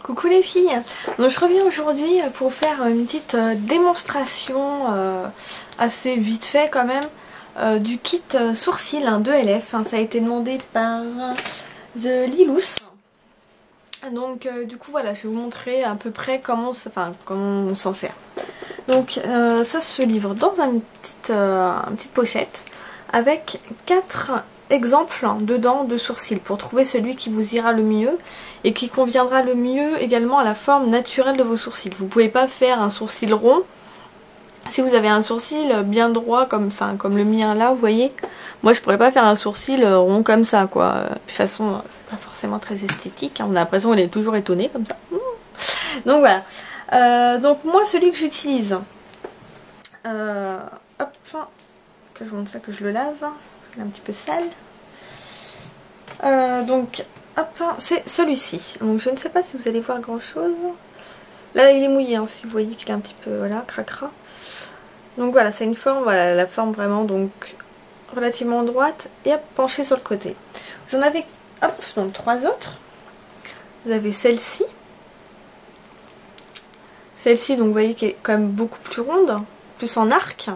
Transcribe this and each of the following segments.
Coucou les filles. Donc je reviens aujourd'hui pour faire une petite démonstration assez vite fait quand même du kit sourcil de LF. Ça a été demandé par The Lilous. Donc du coup voilà, je vais vous montrer à peu près comment on s'en sert. Donc ça se livre dans une petite pochette avec 4 exemples dedans de sourcils pour trouver celui qui vous ira le mieux et qui conviendra le mieux également à la forme naturelle de vos sourcils. Vous pouvez pas faire un sourcil rond si vous avez un sourcil bien droit comme le mien là, vous voyez. Moi je pourrais pas faire un sourcil rond comme ça quoi. De toute façon c'est pas forcément très esthétique, on a l'impression qu'on est toujours étonné comme ça. Donc voilà. Donc moi celui que j'utilise, hop, que je montre ça, que je le lave. Un petit peu sale. Donc hop, c'est celui-ci. Donc je ne sais pas si vous allez voir grand chose. Là il est mouillé, hein, si vous voyez qu'il est un petit peu, voilà, cracra. Donc voilà, c'est une forme, voilà, la forme vraiment donc relativement droite et hop, penchée sur le côté. Vous en avez, hop, donc 3 autres. Vous avez celle-ci. Celle-ci, donc vous voyez qu'elle est quand même beaucoup plus ronde, plus en arc.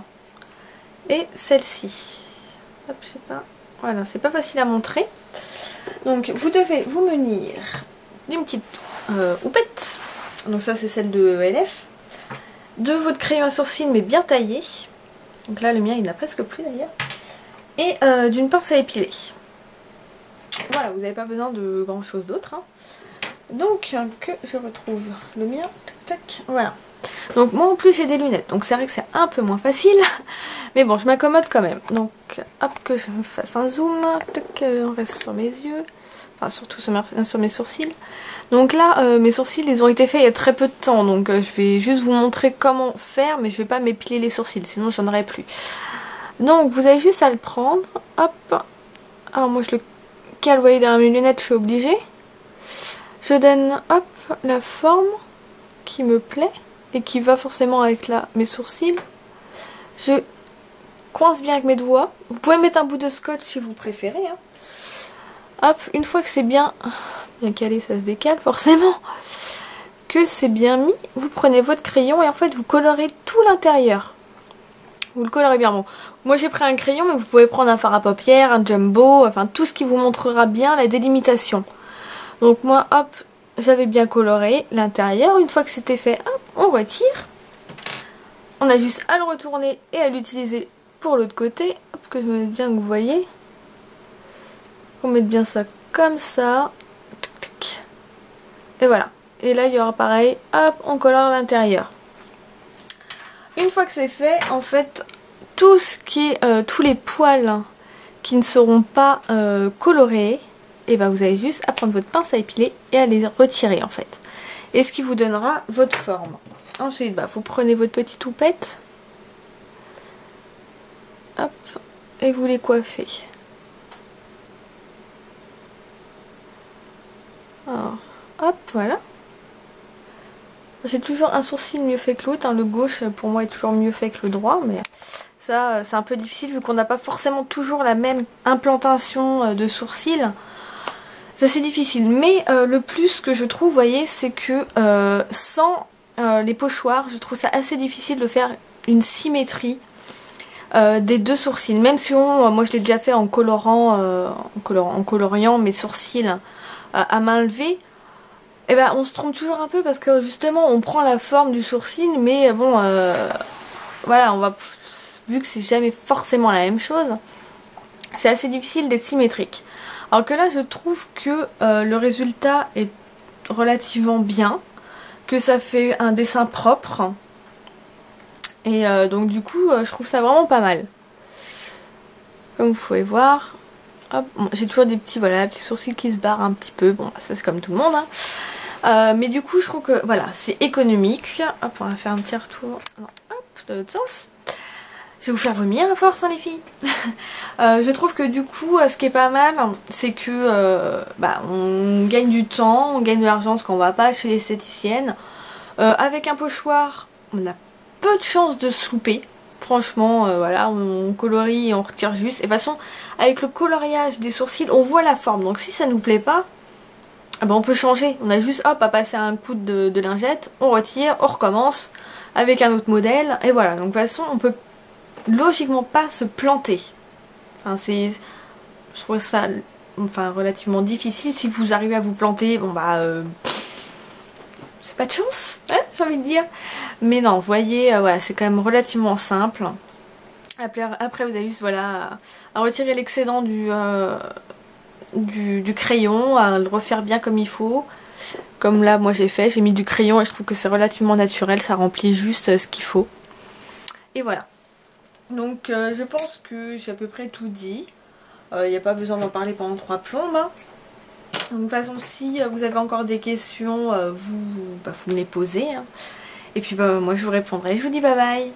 Et celle-ci. Hop, je sais pas. Voilà, c'est pas facile à montrer. Donc vous devez vous munir d'une petite houppette. Donc ça c'est celle de LF. De votre crayon à sourcils mais bien taillé. Donc là le mien il n'a presque plus d'ailleurs. Et d'une pince à épiler. Voilà, vous n'avez pas besoin de grand chose d'autre. Donc que je retrouve le mien. Tac, tac, voilà. Donc moi en plus j'ai des lunettes, donc c'est vrai que c'est un peu moins facile, mais bon je m'accommode quand même. Donc hop, que je me fasse un zoom, on reste sur mes yeux, enfin surtout sur mes sourcils. Donc là mes sourcils ils ont été faits il y a très peu de temps, donc je vais juste vous montrer comment faire, mais je vais pas m'épiler les sourcils, sinon j'en aurais plus. Donc vous avez juste à le prendre, hop, alors moi je le cale, vous voyez derrière mes lunettes je suis obligée. Je donne hop la forme qui me plaît et qui va forcément avec mes sourcils. Je coince bien avec mes doigts. Vous pouvez mettre un bout de scotch si vous préférez. Hop, une fois que c'est bien calé, ça se décale forcément. Que c'est bien mis, vous prenez votre crayon et en fait vous colorez tout l'intérieur. Vous le colorez bien. Bon, moi j'ai pris un crayon, mais vous pouvez prendre un fard à paupières, un jumbo, enfin tout ce qui vous montrera bien la délimitation. Donc moi, hop, j'avais bien coloré l'intérieur. Une fois que c'était fait, hop, on retire. On a juste à le retourner et à l'utiliser pour l'autre côté. Hop, que je me mette bien, que vous voyez. On met bien ça comme ça. Et voilà. Et là, il y aura pareil. Hop, on colore l'intérieur. Une fois que c'est fait, en fait, tout ce qui est, tous les poils qui ne seront pas colorés, et ben vous avez juste à prendre votre pince à épiler et à les retirer en fait. Et ce qui vous donnera votre forme. Ensuite, vous prenez votre petite houppette. Hop. Et vous les coiffez. Alors, hop, voilà. J'ai toujours un sourcil mieux fait que l'autre. Le gauche, pour moi, est toujours mieux fait que le droit. Mais ça, c'est un peu difficile vu qu'on n'a pas forcément toujours la même implantation de sourcils. C'est assez difficile, mais le plus que je trouve, vous voyez, c'est que sans les pochoirs, je trouve ça assez difficile de faire une symétrie des deux sourcils. Même si moi je l'ai déjà fait en coloriant mes sourcils à main levée, et ben on se trompe toujours un peu parce que justement on prend la forme du sourcil, mais bon, voilà, vu que c'est jamais forcément la même chose, c'est assez difficile d'être symétrique. Alors que là je trouve que le résultat est relativement bien, que ça fait un dessin propre et donc du coup je trouve ça vraiment pas mal. Comme vous pouvez voir, bon, j'ai toujours des petits sourcils qui se barrent un petit peu, bon ça c'est comme tout le monde mais du coup je trouve que voilà, c'est économique. Hop, on va faire un petit retour, hop, de l'autre sens. Je vais vous faire vomir à force, les filles. Je trouve que du coup, ce qui est pas mal, c'est que on gagne du temps, on gagne de l'argent parce qu'on va pas chez l'esthéticienne. Avec un pochoir, on a peu de chances de se louper. Franchement, voilà, on colorie et on retire juste. Et de toute façon, avec le coloriage des sourcils, on voit la forme. Donc si ça nous plaît pas, ah ben on peut changer, on a juste hop à passer un coup de lingette, on retire, on recommence avec un autre modèle et voilà. Donc de toute façon on peut logiquement pas se planter. Enfin je trouve ça relativement difficile. Si vous arrivez à vous planter, bon bah c'est pas de chance, hein, j'ai envie de dire. Mais non, vous voyez, voilà, c'est quand même relativement simple. Après vous avez juste voilà à retirer l'excédent du crayon, à le refaire bien comme il faut. Comme là moi j'ai fait, j'ai mis du crayon et je trouve que c'est relativement naturel, ça remplit juste ce qu'il faut. Et voilà. Donc je pense que j'ai à peu près tout dit. Il n'y a pas besoin d'en parler pendant 3 plombes. Hein. Donc de toute façon si vous avez encore des questions, vous me les posez. Hein. Et puis bah, moi je vous répondrai. Je vous dis bye bye.